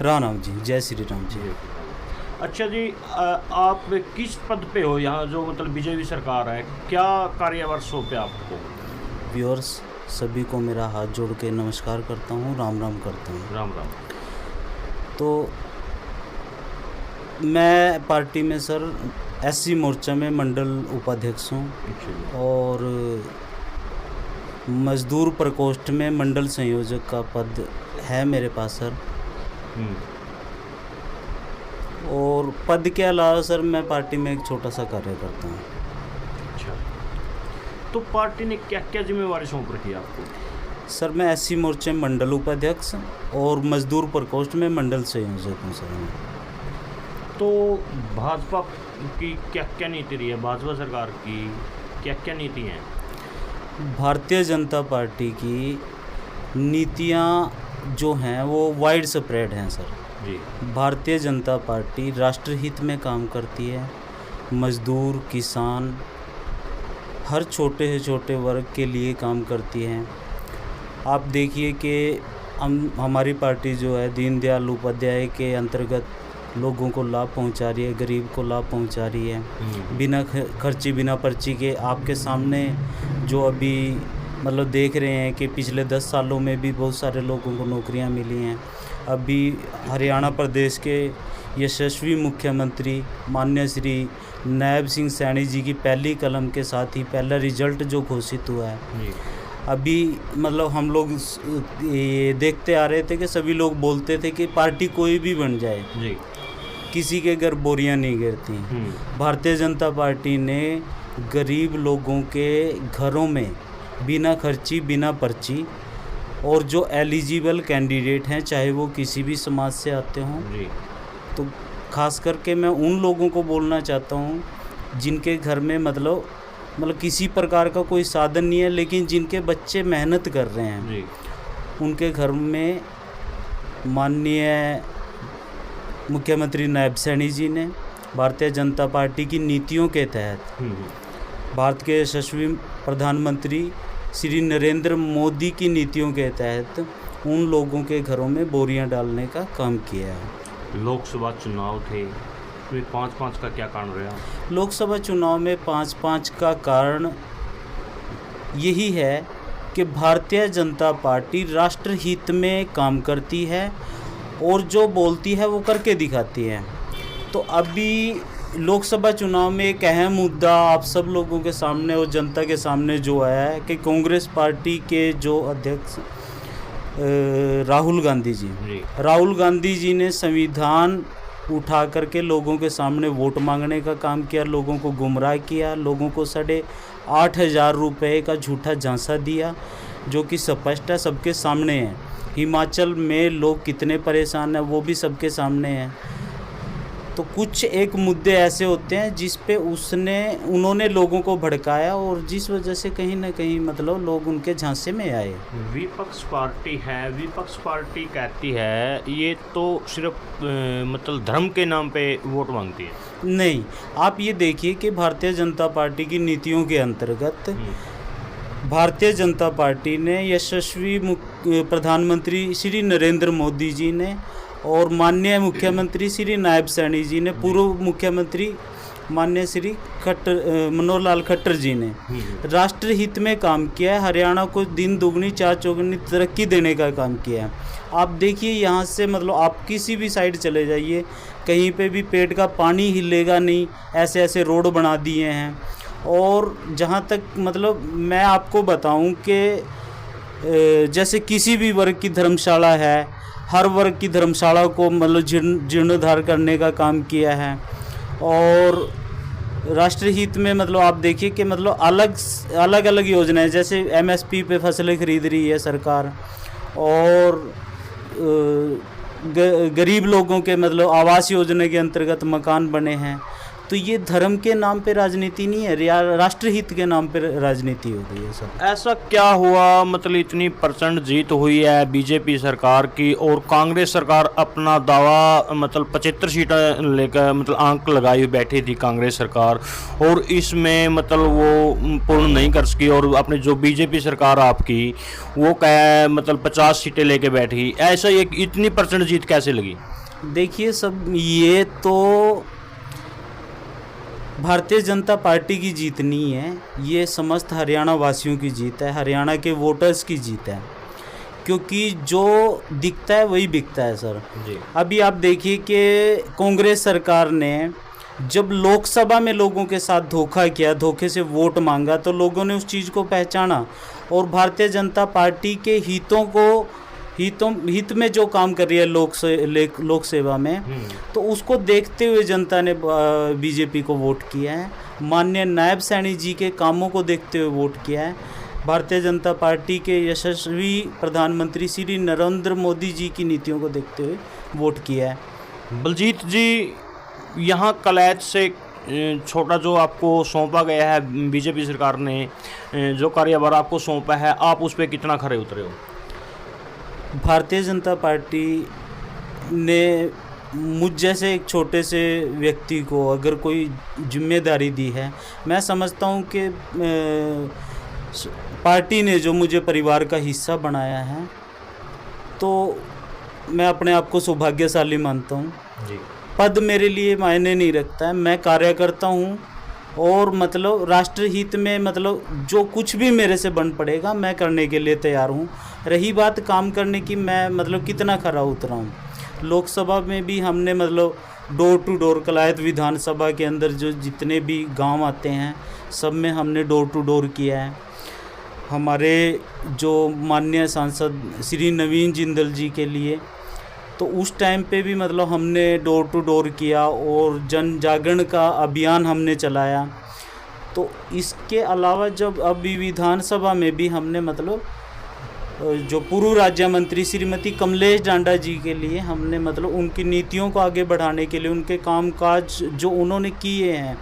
राम जी, जय श्री राम जी। अच्छा जी, आप किस पद पे हो यहाँ जो मतलब बीजेपी सरकार है, क्या कार्यवर्ष सौंपे आपको? व्यूअर्स सभी को मेरा हाथ जोड़ के नमस्कार करता हूँ, राम राम करता हूँ। राम राम। तो मैं पार्टी में सर एससी मोर्चा में मंडल उपाध्यक्ष हूँ अच्छा जी। और मजदूर प्रकोष्ठ में मंडल संयोजक का पद है मेरे पास सर। और पद के अलावा सर मैं पार्टी में एक छोटा सा कार्य करता हूँ। अच्छा, तो पार्टी ने क्या क्या जिम्मेवारी सौंप रखी है आपको? सर मैं एससी मोर्चे में मंडल उपाध्यक्ष और मजदूर प्रकोष्ठ में मंडल संयोजक हूँ सर मैं। तो भाजपा की क्या क्या नीति रही है, भाजपा सरकार की क्या क्या नीति हैं? भारतीय जनता पार्टी की नीतियाँ जो हैं वो वाइड स्प्रेड हैं सर जी। भारतीय जनता पार्टी राष्ट्रहित में काम करती है। मजदूर, किसान, हर छोटे से छोटे वर्ग के लिए काम करती है। आप देखिए कि हमारी पार्टी जो है दीनदयाल उपाध्याय के अंतर्गत लोगों को लाभ पहुंचा रही है, गरीब को लाभ पहुंचा रही है बिना खर्ची बिना पर्ची के। आपके सामने जो अभी मतलब देख रहे हैं कि पिछले 10 सालों में भी बहुत सारे लोगों को नौकरियां मिली हैं। अभी हरियाणा प्रदेश के यशस्वी मुख्यमंत्री माननीय श्री नायब सिंह सैनी जी की पहली कलम के साथ ही पहला रिजल्ट जो घोषित हुआ है। अभी मतलब हम लोग ये देखते आ रहे थे कि सभी लोग बोलते थे कि पार्टी कोई भी बन जाए जी, किसी के घर बोरियां नहीं गिरती। भारतीय जनता पार्टी ने गरीब लोगों के घरों में बिना खर्ची बिना पर्ची और जो एलिजिबल कैंडिडेट हैं चाहे वो किसी भी समाज से आते हों, तो खास करके मैं उन लोगों को बोलना चाहता हूँ जिनके घर में मतलब किसी प्रकार का कोई साधन नहीं है लेकिन जिनके बच्चे मेहनत कर रहे हैं, उनके घर में माननीय मुख्यमंत्री नायब सैनी जी ने भारतीय जनता पार्टी की नीतियों के तहत भारत के यशस्वी प्रधानमंत्री श्री नरेंद्र मोदी की नीतियों के तहत उन लोगों के घरों में बोरियां डालने का काम किया है। लोकसभा चुनाव थे, 5-5 का क्या कारण रहा? लोकसभा चुनाव में 5-5 का कारण यही है कि भारतीय जनता पार्टी राष्ट्रहित में काम करती है और जो बोलती है वो करके दिखाती है। तो अभी लोकसभा चुनाव में एक अहम मुद्दा आप सब लोगों के सामने और जनता के सामने जो आया है कि कांग्रेस पार्टी के जो अध्यक्ष राहुल गांधी जी ने संविधान उठा करके लोगों के सामने वोट मांगने का काम किया, लोगों को गुमराह किया, लोगों को 8,500 रुपये का झूठा झांसा दिया जो कि स्पष्ट है, सबके सामने है। हिमाचल में लोग कितने परेशान हैं वो भी सबके सामने हैं। तो कुछ एक मुद्दे ऐसे होते हैं जिस पे उन्होंने लोगों को भड़काया और जिस वजह से कहीं ना कहीं मतलब लोग उनके झांसे में आए। विपक्ष पार्टी है, विपक्ष पार्टी कहती है ये तो सिर्फ मतलब धर्म के नाम पे वोट मांगती है। नहीं, आप ये देखिए कि भारतीय जनता पार्टी की नीतियों के अंतर्गत भारतीय जनता पार्टी ने यशस्वी प्रधानमंत्री श्री नरेंद्र मोदी जी ने और माननीय मुख्यमंत्री श्री नायब सैनी जी ने, पूर्व मुख्यमंत्री माननीय श्री मनोहर लाल खट्टर जी ने राष्ट्रहित में काम किया है। हरियाणा को दिन दुगनी चार चौगुनी तरक्की देने का काम किया है। आप देखिए यहाँ से मतलब आप किसी भी साइड चले जाइए, कहीं पे भी पेट का पानी हिलेगा नहीं, ऐसे ऐसे रोड बना दिए हैं। और जहाँ तक मतलब मैं आपको बताऊं कि जैसे किसी भी वर्ग की धर्मशाला है, हर वर्ग की धर्मशाला को मतलब जीर्णोद्धार करने का काम किया है। और राष्ट्रहित में मतलब आप देखिए कि मतलब अलग अलग योजनाएं, जैसे एमएसपी पे फसलें खरीद रही है सरकार और गरीब लोगों के मतलब आवास योजना के अंतर्गत मकान बने हैं। तो ये धर्म के नाम पे राजनीति नहीं है, राष्ट्रहित के नाम पे राजनीति हो गई है सब। ऐसा क्या हुआ, मतलब इतनी % जीत हुई है बीजेपी सरकार की और कांग्रेस सरकार अपना दावा मतलब 75 सीटें लेकर मतलब आंक लगाई हुई बैठी थी कांग्रेस सरकार, और इसमें मतलब वो पूर्ण नहीं कर सकी, और अपने जो बीजेपी सरकार आपकी वो क्या मतलब 50 सीटें लेके बैठी। ऐसा ये इतनी % जीत कैसे लगी? देखिए सब, ये तो भारतीय जनता पार्टी की जीत नहीं है, ये समस्त हरियाणा वासियों की जीत है, हरियाणा के वोटर्स की जीत है, क्योंकि जो दिखता है वही बिकता है सर जी। अभी आप देखिए कि कांग्रेस सरकार ने जब लोकसभा में लोगों के साथ धोखा किया, धोखे से वोट मांगा, तो लोगों ने उस चीज़ को पहचाना और भारतीय जनता पार्टी के हित में जो काम कर रही है लोक सेवा में, तो उसको देखते हुए जनता ने बीजेपी को वोट किया है। माननीय नायब सैनी जी के कामों को देखते हुए वोट किया है। भारतीय जनता पार्टी के यशस्वी प्रधानमंत्री श्री नरेंद्र मोदी जी की नीतियों को देखते हुए वोट किया है। बलजीत जी, यहाँ कलैत से छोटा जो आपको सौंपा गया है बीजेपी सरकार ने, जो कार्यभार आपको सौंपा है, आप उस पर कितना खरे उतरे हो? भारतीय जनता पार्टी ने मुझ जैसे एक छोटे से व्यक्ति को अगर कोई जिम्मेदारी दी है, मैं समझता हूँ कि पार्टी ने जो मुझे परिवार का हिस्सा बनाया है, तो मैं अपने आप को सौभाग्यशाली मानता हूँ जी। पद मेरे लिए मायने नहीं रखता है, मैं कार्य करता हूँ और मतलब राष्ट्रहित में मतलब जो कुछ भी मेरे से बन पड़ेगा मैं करने के लिए तैयार हूँ। रही बात काम करने की, मैं मतलब कितना खरा उतरा हूँ। लोकसभा में भी हमने मतलब डोर टू डोर, कलायत विधानसभा के अंदर जो जितने भी गांव आते हैं सब में हमने डोर टू डोर किया है। हमारे जो माननीय सांसद श्री नवीन जिंदल जी के लिए, तो उस टाइम पे भी मतलब हमने डोर टू डोर किया और जन जागरण का अभियान हमने चलाया। तो इसके अलावा जब अभी विधानसभा में भी हमने मतलब जो पूर्व राज्य मंत्री श्रीमती कमलेश डांडा जी के लिए हमने मतलब उनकी नीतियों को आगे बढ़ाने के लिए उनके कामकाज जो उन्होंने किए हैं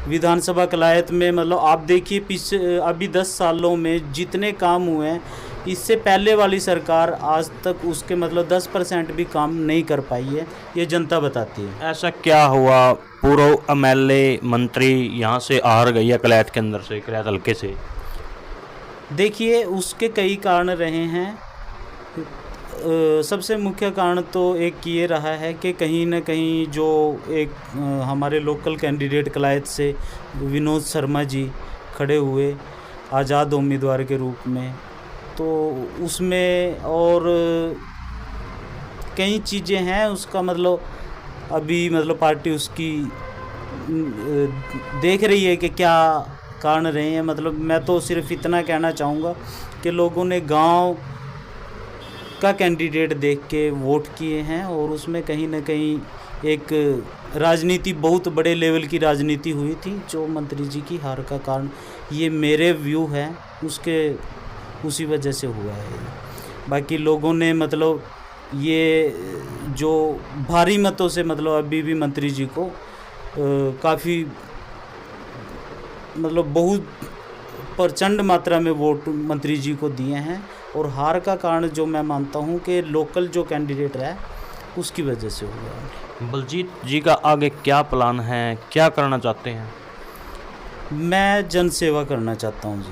विधानसभा कलायत में, मतलब आप देखिए पिछले अभी 10 सालों में जितने काम हुए हैं, इससे पहले वाली सरकार आज तक उसके मतलब 10% भी काम नहीं कर पाई है, ये जनता बताती है। ऐसा क्या हुआ, पूर्व MLA मंत्री यहाँ से हार गई है कलैत के अंदर से, कलैत हल्के से? देखिए उसके कई कारण रहे हैं। सबसे मुख्य कारण तो एक ये रहा है कि कहीं ना कहीं जो एक हमारे लोकल कैंडिडेट कलायत से विनोद शर्मा जी खड़े हुए आज़ाद उम्मीदवार के रूप में, तो उसमें और कई चीज़ें हैं उसका मतलब अभी मतलब पार्टी उसकी देख रही है कि क्या कारण रहे हैं। मतलब मैं तो सिर्फ इतना कहना चाहूँगा कि लोगों ने गांव का कैंडिडेट देख के वोट किए हैं और उसमें कहीं ना कहीं एक राजनीति, बहुत बड़े लेवल की राजनीति हुई थी जो मंत्री जी की हार का कारण, ये मेरे व्यू है, उसी वजह से हुआ है। बाकी लोगों ने मतलब ये जो भारी मतों से मतलब अभी भी मंत्री जी को काफ़ी मतलब बहुत प्रचंड मात्रा में वोट मंत्री जी को दिए हैं, और हार का कारण जो मैं मानता हूं कि लोकल जो कैंडिडेट है उसकी वजह से हुआ है। बलजीत जी का आगे क्या प्लान है, क्या करना चाहते हैं? मैं जन सेवा करना चाहता हूं जी।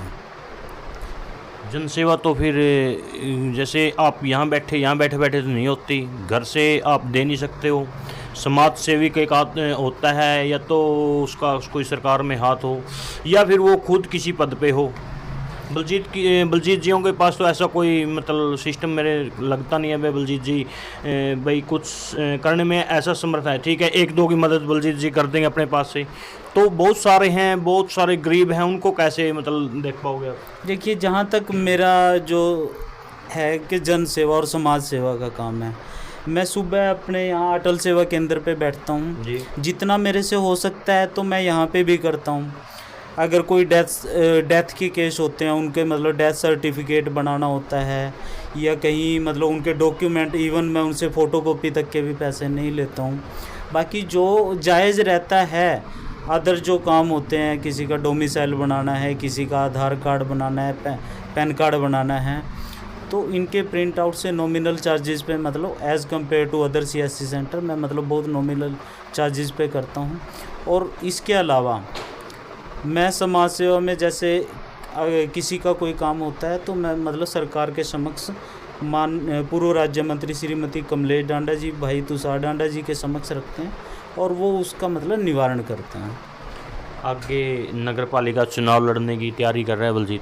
जनसेवा तो फिर जैसे आप यहाँ बैठे बैठे तो नहीं होती, घर से आप दे नहीं सकते हो। समाज सेवी का एक होता है, या तो उसका कोई सरकार में हाथ हो या फिर वो खुद किसी पद पे हो। बलजीत जियों के पास तो ऐसा कोई मतलब सिस्टम मेरे लगता नहीं है भाई बलजीत जी भाई कुछ करने में ऐसा समर्थ है। ठीक है, 1-2 की मदद बलजीत जी कर देंगे अपने पास से, तो बहुत सारे हैं, बहुत सारे गरीब हैं, उनको कैसे मतलब देख पाओगे आप? देखिए जहाँ तक मेरा जो है कि जन सेवा और समाज सेवा का काम है, मैं सुबह अपने यहाँ अटल सेवा केंद्र पे बैठता हूँ, जितना मेरे से हो सकता है तो मैं यहाँ पे भी करता हूँ। अगर कोई डेथ के केस होते हैं, उनके मतलब डेथ सर्टिफिकेट बनाना होता है या कहीं मतलब उनके डॉक्यूमेंट, इवन मैं उनसे फ़ोटोकॉपी तक के भी पैसे नहीं लेता हूँ। बाकी जो जायज़ रहता है, अदर जो काम होते हैं, किसी का डोमिसाइल बनाना है, किसी का आधार कार्ड बनाना है, पैन कार्ड बनाना है, तो इनके प्रिंट आउट से नॉमिनल चार्जेस पे, मतलब as compare to other CSC centre, मैं मतलब बहुत नॉमिनल चार्जेस पे करता हूँ। और इसके अलावा मैं समाज सेवा में जैसे किसी का कोई काम होता है तो मैं मतलब सरकार के समक्ष पूर्व राज्य मंत्री श्रीमती कमलेश डांडा जी, भाई तुषार डांडा जी के समक्ष रखते हैं और वो उसका मतलब निवारण करते हैं। आगे नगर पालिका चुनाव लड़ने की तैयारी कर रहे हैं बलजीत?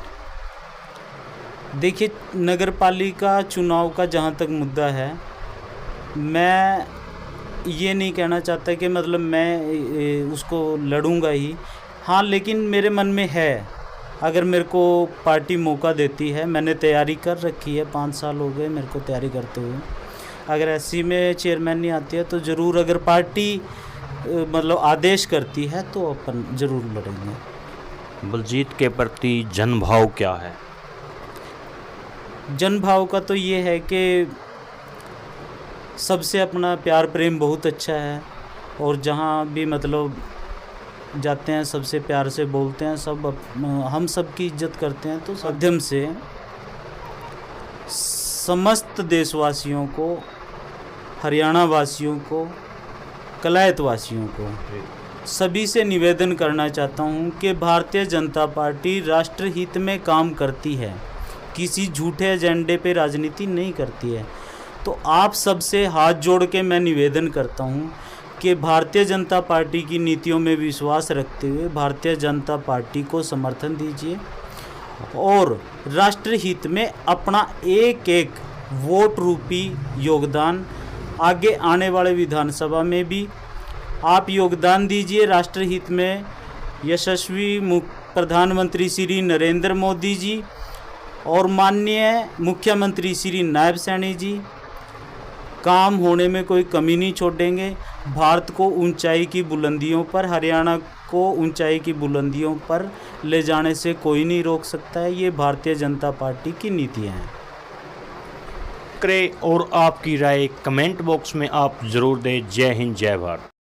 देखिए, नगर पालिका चुनाव का जहाँ तक मुद्दा है, मैं ये नहीं कहना चाहता कि मतलब मैं उसको लड़ूंगा ही। हाँ, लेकिन मेरे मन में है, अगर मेरे को पार्टी मौका देती है, मैंने तैयारी कर रखी है, 5 साल हो गए मेरे को तैयारी करते हुए। अगर ऐसी में चेयरमैन नहीं आती है तो ज़रूर, अगर पार्टी मतलब आदेश करती है तो अपन ज़रूर लड़ेंगे। बलजीत के प्रति जनभाव क्या है? जनभाव का तो ये है कि सबसे अपना प्यार प्रेम बहुत अच्छा है और जहाँ भी मतलब जाते हैं सबसे प्यार से बोलते हैं, हम सबकी इज्जत करते हैं। तो माध्यम से समस्त देशवासियों को, हरियाणा वासियों को, कलायत वासियों को, सभी से निवेदन करना चाहता हूँ कि भारतीय जनता पार्टी राष्ट्र हित में काम करती है, किसी झूठे एजेंडे पे राजनीति नहीं करती है। तो आप सबसे हाथ जोड़ के मैं निवेदन करता हूँ कि भारतीय जनता पार्टी की नीतियों में विश्वास रखते हुए भारतीय जनता पार्टी को समर्थन दीजिए और राष्ट्र हित में अपना एक एक वोट रूपी योगदान आगे आने वाले विधानसभा में भी आप योगदान दीजिए। राष्ट्र हित में यशस्वी प्रधानमंत्री श्री नरेंद्र मोदी जी और माननीय मुख्यमंत्री श्री नायब सैनी जी काम होने में कोई कमी नहीं छोड़ेंगे। भारत को ऊंचाई की बुलंदियों पर, हरियाणा को ऊंचाई की बुलंदियों पर ले जाने से कोई नहीं रोक सकता है। ये भारतीय जनता पार्टी की नीतियाँ हैं। करे और आपकी राय कमेंट बॉक्स में आप ज़रूर दें। जय हिंद, जय भारत।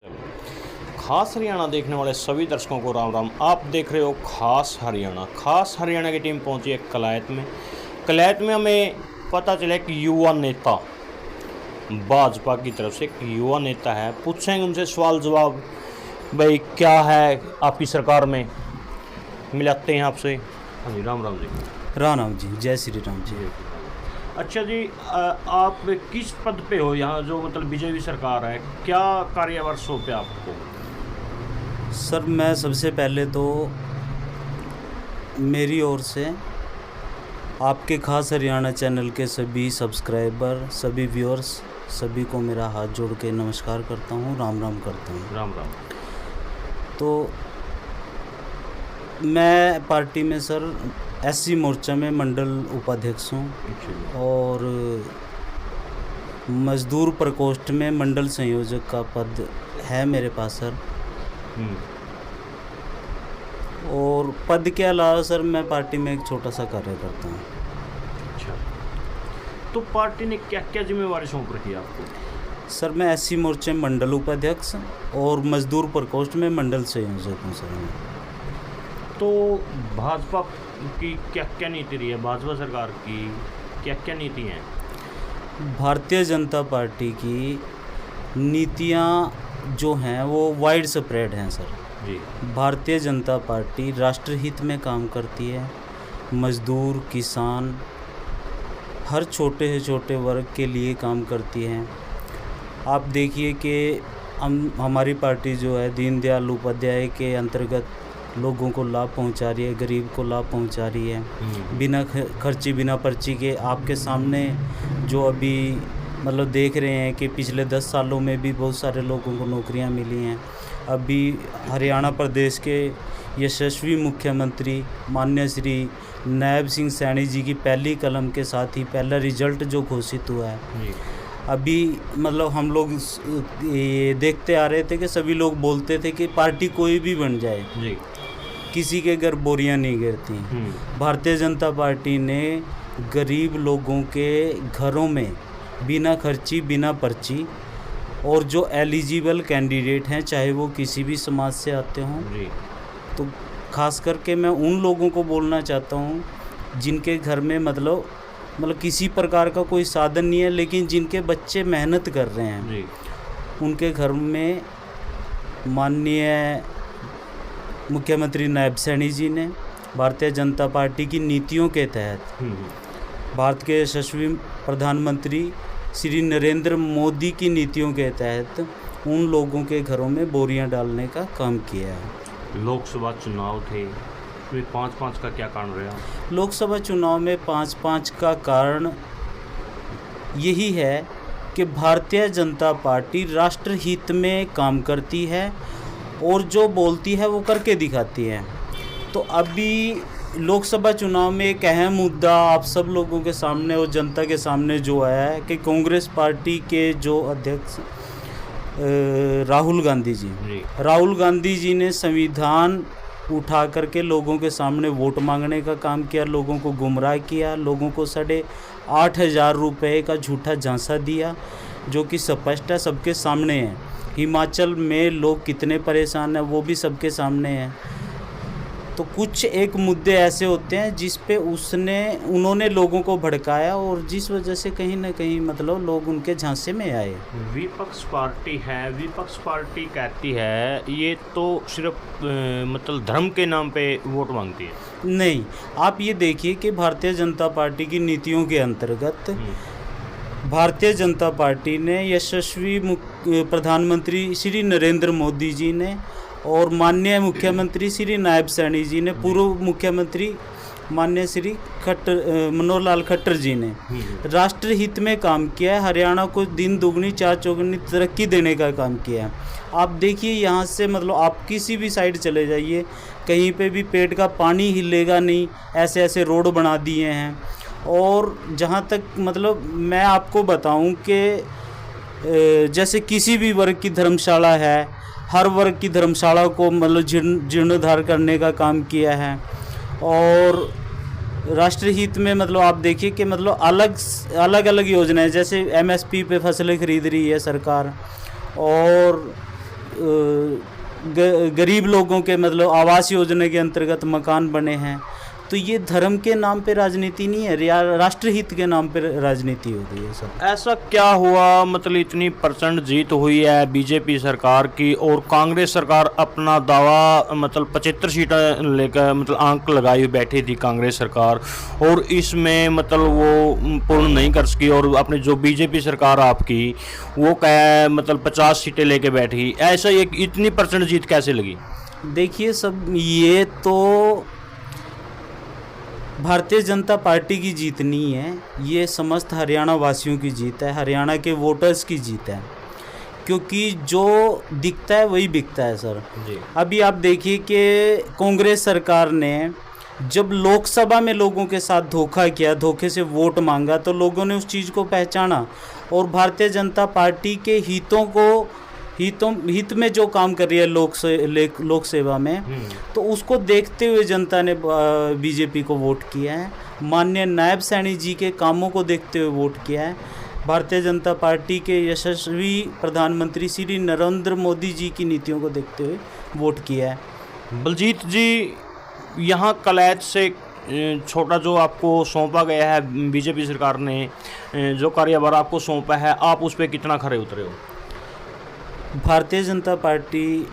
खास हरियाणा देखने वाले सभी दर्शकों को राम राम। आप देख रहे हो खास हरियाणा। खास हरियाणा की टीम पहुंची है कलायत में। कलायत में हमें पता चला कि युवा नेता भाजपा की तरफ से एक युवा नेता है, पूछेंगे उनसे सवाल जवाब, भाई क्या है आपकी सरकार में, मिलाते हैं आपसे। हाँ जी, राम राम जी। राम जी, जय श्री राम जी। अच्छा जी, आप किस पद पे हो यहाँ, जो मतलब बीजेपी सरकार है, क्या कार्यभार सौंपे आपको? सर, मैं सबसे पहले तो मेरी ओर से आपके खास हरियाणा चैनल के सभी सब्सक्राइबर, सभी व्यूअर्स, सभी को मेरा हाथ जोड़ के नमस्कार करता हूँ, राम राम करता हूँ। राम राम। तो मैं पार्टी में सर SC मोर्चा में मंडल उपाध्यक्ष हूँ और मजदूर प्रकोष्ठ में मंडल संयोजक का पद है मेरे पास सर। और पद के अलावा सर मैं पार्टी में एक छोटा सा कार्य करता हूँ। अच्छा, तो पार्टी ने क्या क्या जिम्मेवारी सौंप रखी है आपको? सर, मैं SC मोर्चे में मंडल उपाध्यक्ष और मजदूर प्रकोष्ठ में मंडल संयोजक हूँ सर। तो भाजपा की क्या क्या नीति रही है, भाजपा सरकार की क्या क्या नीति हैं? भारतीय जनता पार्टी की नीतियाँ जो हैं वो वाइड स्प्रेड हैं सर जी। भारतीय जनता पार्टी राष्ट्र हित में काम करती है। मजदूर, किसान, हर छोटे से छोटे वर्ग के लिए काम करती है। आप देखिए कि हमारी पार्टी जो है दीनदयाल उपाध्याय के अंतर्गत लोगों को लाभ पहुंचा रही है, गरीब को लाभ पहुंचा रही है बिना खर्ची, बिना पर्ची के। आपके सामने जो अभी मतलब देख रहे हैं कि पिछले 10 सालों में भी बहुत सारे लोगों को नौकरियां मिली हैं। अभी हरियाणा प्रदेश के यशस्वी मुख्यमंत्री माननीय श्री नायब सिंह सैनी जी की पहली कलम के साथ ही पहला रिजल्ट जो घोषित हुआ है। अभी मतलब हम लोग ये देखते आ रहे थे कि सभी लोग बोलते थे कि पार्टी कोई भी बन जाए जी, किसी के घर बोरियां नहीं गिरती। भारतीय जनता पार्टी ने गरीब लोगों के घरों में बिना खर्ची, बिना पर्ची और जो एलिजिबल कैंडिडेट हैं, चाहे वो किसी भी समाज से आते हों, जी तो खास करके मैं उन लोगों को बोलना चाहता हूँ जिनके घर में मतलब किसी प्रकार का कोई साधन नहीं है, लेकिन जिनके बच्चे मेहनत कर रहे हैं, जी उनके घर में माननीय मुख्यमंत्री नायब सैनी जी ने भारतीय जनता पार्टी की नीतियों के तहत, भारत के यशस्वी प्रधानमंत्री श्री नरेंद्र मोदी की नीतियों के तहत उन लोगों के घरों में बोरियां डालने का काम किया है। लोकसभा चुनाव थे, तो 5-5 का क्या कारण रहा? लोकसभा चुनाव में 5-5 का कारण यही है कि भारतीय जनता पार्टी राष्ट्रहित में काम करती है और जो बोलती है वो करके दिखाती है। तो अभी लोकसभा चुनाव में एक अहम मुद्दा आप सब लोगों के सामने और जनता के सामने जो आया है कि कांग्रेस पार्टी के जो अध्यक्ष राहुल गांधी जी ने संविधान उठा करके लोगों के सामने वोट मांगने का काम किया, लोगों को गुमराह किया, लोगों को 8,500 रुपये का झूठा झांसा दिया, जो कि स्पष्ट है, सबके सामने है। हिमाचल में लोग कितने परेशान हैं वो भी सबके सामने है। तो कुछ एक मुद्दे ऐसे होते हैं जिस पे उन्होंने लोगों को भड़काया और जिस वजह से कहीं ना कहीं मतलब लोग उनके झांसे में आए। विपक्ष पार्टी है, विपक्ष पार्टी कहती है ये तो सिर्फ मतलब धर्म के नाम पे वोट मांगती है। नहीं, आप ये देखिए कि भारतीय जनता पार्टी की नीतियों के अंतर्गत भारतीय जनता पार्टी ने यशस्वी प्रधानमंत्री श्री नरेंद्र मोदी जी ने और माननीय मुख्यमंत्री श्री नायब सैनी जी ने, पूर्व मुख्यमंत्री माननीय श्री मनोहर लाल खट्टर जी ने राष्ट्रहित में काम किया है। हरियाणा को दिन दुगनी चार चौगुनी तरक्की देने का काम किया है। आप देखिए यहाँ से मतलब आप किसी भी साइड चले जाइए, कहीं पे भी पेट का पानी हिलेगा नहीं, ऐसे ऐसे रोड बना दिए हैं। और जहाँ तक मतलब मैं आपको बताऊं कि जैसे किसी भी वर्ग की धर्मशाला है, हर वर्ग की धर्मशाला को मतलब जीर्णोद्धार करने का काम किया है। और राष्ट्रहित में मतलब आप देखिए कि मतलब अलग अलग योजनाएं, जैसे MSP पे फसलें खरीद रही है सरकार, और गरीब लोगों के मतलब आवास योजना के अंतर्गत मकान बने हैं। तो ये धर्म के नाम पे राजनीति नहीं है, राष्ट्रहित के नाम पे राजनीति हो गई है सब। ऐसा क्या हुआ मतलब इतनी % जीत हुई है बीजेपी सरकार की और कांग्रेस सरकार अपना दावा मतलब 75 सीटें लेकर मतलब आंक लगाई हुई बैठी थी कांग्रेस सरकार, और इसमें मतलब वो पूर्ण नहीं कर सकी, और अपने जो बीजेपी सरकार आपकी वो क्या मतलब 50 सीटें लेके बैठी। ऐसा ये इतनी % जीत कैसे लगी? देखिए सब, ये तो भारतीय जनता पार्टी की जीत नहीं है, ये समस्त हरियाणा वासियों की जीत है, हरियाणा के वोटर्स की जीत है, क्योंकि जो दिखता है वही बिकता है सर जी। अभी आप देखिए कि कांग्रेस सरकार ने जब लोकसभा में लोगों के साथ धोखा किया, धोखे से वोट मांगा, तो लोगों ने उस चीज़ को पहचाना और भारतीय जनता पार्टी के हित में जो काम कर रही है लोक सेवा में, तो उसको देखते हुए जनता ने बीजेपी को वोट किया है। माननीय नायब सैनी जी के कामों को देखते हुए वोट किया है। भारतीय जनता पार्टी के यशस्वी प्रधानमंत्री श्री नरेंद्र मोदी जी की नीतियों को देखते हुए वोट किया है। बलजीत जी, यहाँ कलैत से छोटा जो आपको सौंपा गया है बीजेपी सरकार ने, जो कार्यभार आपको सौंपा है, आप उस पर कितना खरे उतरे हो? भारतीय जनता पार्टी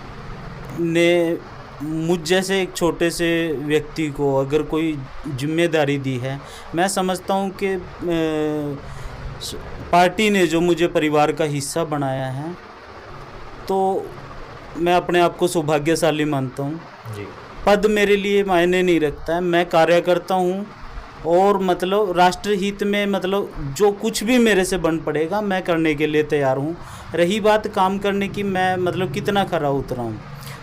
ने मुझ जैसे एक छोटे से व्यक्ति को अगर कोई जिम्मेदारी दी है, मैं समझता हूँ कि पार्टी ने जो मुझे परिवार का हिस्सा बनाया है, तो मैं अपने आप को सौभाग्यशाली मानता हूँ जी। पद मेरे लिए मायने नहीं रखता है, मैं कार्य करता हूँ और मतलब राष्ट्रहित में मतलब जो कुछ भी मेरे से बन पड़ेगा मैं करने के लिए तैयार हूँ। रही बात काम करने की, मैं मतलब कितना खरा उतरा हूँ।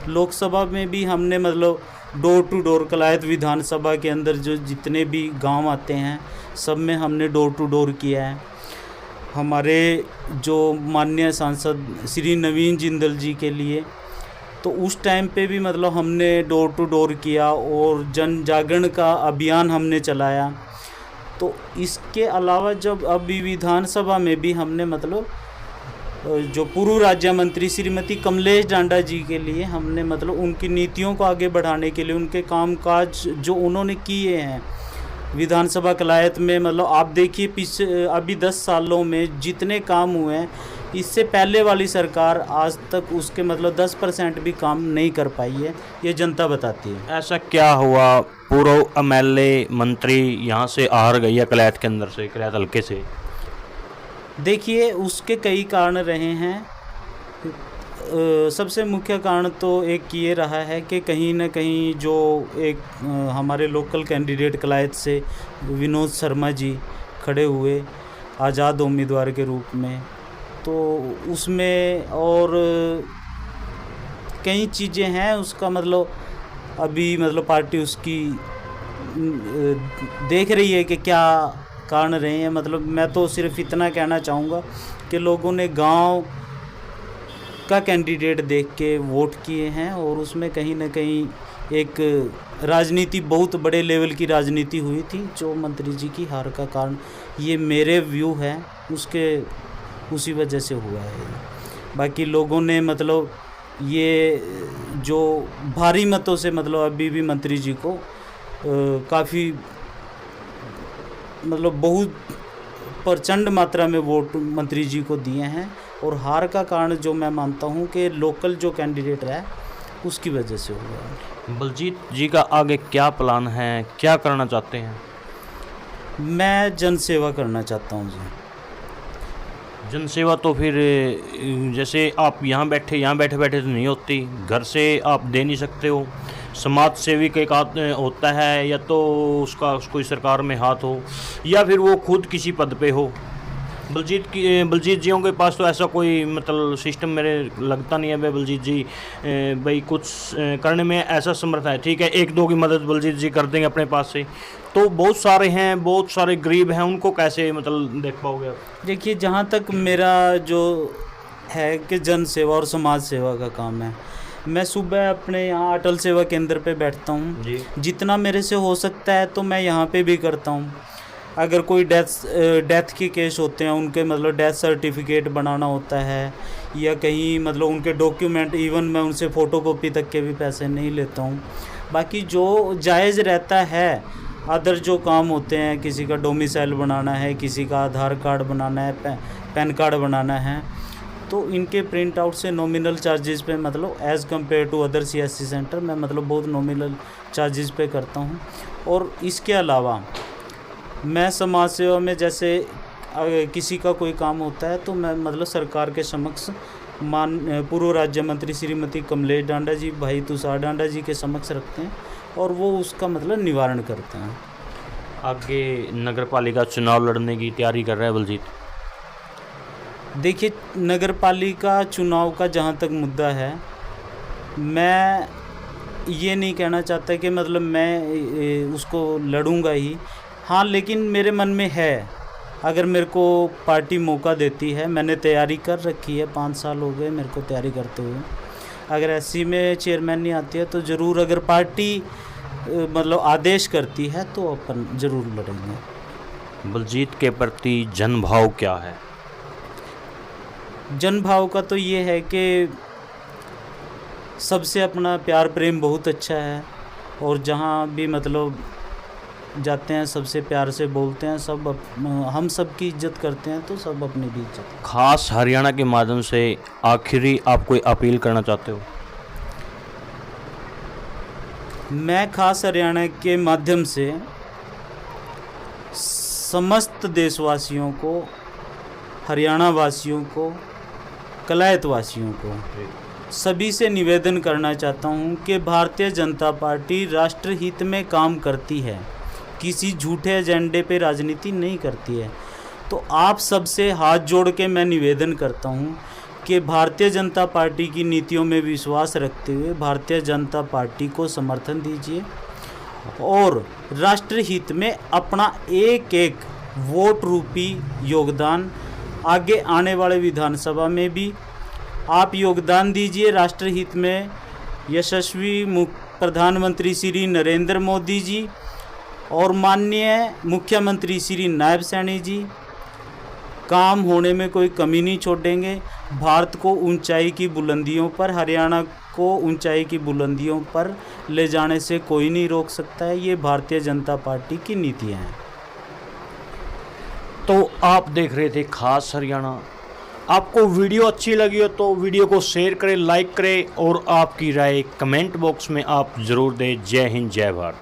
लोकसभा में भी हमने मतलब डोर टू डोर, कलायत विधानसभा के अंदर जो जितने भी गांव आते हैं सब में हमने डोर टू डोर किया है। हमारे जो माननीय सांसद श्री नवीन जिंदल जी के लिए, तो उस टाइम पे भी मतलब हमने डोर टू डोर किया और जन जागरण का अभियान हमने चलाया। तो इसके अलावा जब अभी विधानसभा में भी हमने मतलब जो पूर्व राज्य मंत्री श्रीमती कमलेश डांडा जी के लिए हमने मतलब उनकी नीतियों को आगे बढ़ाने के लिए उनके कामकाज जो उन्होंने किए हैं विधानसभा कलायत में, मतलब आप देखिए पिछले अभी 10 सालों में जितने काम हुए हैं, इससे पहले वाली सरकार आज तक उसके मतलब 10% भी काम नहीं कर पाई है, ये जनता बताती है। ऐसा क्या हुआ पूर्व एमएलए मंत्री यहाँ से हार गई है कलैत के अंदर से, कलैत हल्के से? देखिए उसके कई कारण रहे हैं। सबसे मुख्य कारण तो एक ये रहा है कि कहीं ना कहीं जो एक हमारे लोकल कैंडिडेट कलायत से विनोद शर्मा जी खड़े हुए आज़ाद उम्मीदवार के रूप में, तो उसमें और कई चीज़ें हैं उसका मतलब अभी मतलब पार्टी उसकी देख रही है कि क्या कारण रहे हैं। मतलब मैं तो सिर्फ इतना कहना चाहूँगा कि लोगों ने गांव का कैंडिडेट देख के वोट किए हैं और उसमें कहीं ना कहीं एक राजनीति, बहुत बड़े लेवल की राजनीति हुई थी जो मंत्री जी की हार का कारण, ये मेरे व्यू है, उसी वजह से हुआ है। बाकी लोगों ने मतलब ये जो भारी मतों से मतलब अभी भी मंत्री जी को काफ़ी मतलब बहुत प्रचंड मात्रा में वोट मंत्री जी को दिए हैं और हार का कारण जो मैं मानता हूं कि लोकल जो कैंडिडेट है उसकी वजह से हुआ है। बलजीत जी का आगे क्या प्लान है, क्या करना चाहते हैं? मैं जन सेवा करना चाहता हूं जी। जनसेवा तो फिर जैसे आप यहाँ बैठे बैठे तो नहीं होती, घर से आप दे नहीं सकते हो। समाज सेवी का एक होता है, या तो उसका कोई सरकार में हाथ हो या फिर वो खुद किसी पद पे हो। बलजीत जियों के पास तो ऐसा कोई मतलब सिस्टम मेरे लगता नहीं है भाई बलजीत जी भाई कुछ करने में ऐसा समर्थ है। ठीक है, एक दो की मदद बलजीत जी कर देंगे अपने पास से, तो बहुत सारे हैं, बहुत सारे गरीब हैं, उनको कैसे मतलब देख पाओगे आप? देखिए जहाँ तक मेरा जो है कि जन सेवा और समाज सेवा का काम है, मैं सुबह अपने यहाँ अटल सेवा केंद्र पे बैठता हूँ, जितना मेरे से हो सकता है तो मैं यहाँ पे भी करता हूँ। अगर कोई डेथ के केस होते हैं, उनके मतलब डेथ सर्टिफिकेट बनाना होता है या कहीं मतलब उनके डॉक्यूमेंट, इवन मैं उनसे फ़ोटोकॉपी तक के भी पैसे नहीं लेता हूँ। बाकी जो जायज़ रहता है, अदर जो काम होते हैं, किसी का डोमिसाइल बनाना है, किसी का आधार कार्ड बनाना है, पैन कार्ड बनाना है, तो इनके प्रिंट आउट से नॉमिनल चार्जेस पे मतलब as compare to other CSC centre मैं मतलब बहुत नॉमिनल चार्जेस पे करता हूँ। और इसके अलावा मैं समाज सेवा में जैसे किसी का कोई काम होता है तो मैं मतलब सरकार के समक्ष पूर्व राज्य मंत्री श्रीमती कमलेश डांडा जी, भाई तुषार डांडा जी के समक्ष रखते हैं और वो उसका मतलब निवारण करते हैं। आगे नगर पालिका चुनाव लड़ने की तैयारी कर रहा है बलजीत? देखिए नगर पालिका चुनाव का जहाँ तक मुद्दा है, मैं ये नहीं कहना चाहता कि मतलब मैं उसको लड़ूंगा ही। हाँ, लेकिन मेरे मन में है, अगर मेरे को पार्टी मौका देती है, मैंने तैयारी कर रखी है, 5 साल हो गए मेरे को तैयारी करते हुए। अगर SC में चेयरमैन नहीं आती है तो ज़रूर, अगर पार्टी मतलब आदेश करती है तो अपन ज़रूर लड़ेंगे। बलजीत के प्रति जनभाव क्या है? जनभाव का तो ये है कि सबसे अपना प्यार प्रेम बहुत अच्छा है और जहाँ भी मतलब जाते हैं सबसे प्यार से बोलते हैं, सब हम सब की इज्जत करते हैं तो सब अपनी भी इज्जत। खास हरियाणा के माध्यम से आखिरी आप कोई अपील करना चाहते हो? मैं खास हरियाणा के माध्यम से समस्त देशवासियों को, हरियाणा वासियों को, कलायत वासियों को, सभी से निवेदन करना चाहता हूं कि भारतीय जनता पार्टी राष्ट्र हित में काम करती है, किसी झूठे एजेंडे पे राजनीति नहीं करती है। तो आप सबसे हाथ जोड़ के मैं निवेदन करता हूं कि भारतीय जनता पार्टी की नीतियों में विश्वास रखते हुए भारतीय जनता पार्टी को समर्थन दीजिए और राष्ट्र हित में अपना एक एक वोट रूपी योगदान आगे आने वाले विधानसभा में भी आप योगदान दीजिए। राष्ट्र हित में यशस्वी प्रधानमंत्री श्री नरेंद्र मोदी जी और माननीय मुख्यमंत्री श्री नायब सैनी जी काम होने में कोई कमी नहीं छोड़ेंगे। भारत को ऊंचाई की बुलंदियों पर, हरियाणा को ऊंचाई की बुलंदियों पर ले जाने से कोई नहीं रोक सकता है। ये भारतीय जनता पार्टी की नीतियाँ हैं। तो आप देख रहे थे खास हरियाणा। आपको वीडियो अच्छी लगी हो तो वीडियो को शेयर करें, लाइक करें और आपकी राय कमेंट बॉक्स में आप ज़रूर दें। जय हिंद, जय भारत।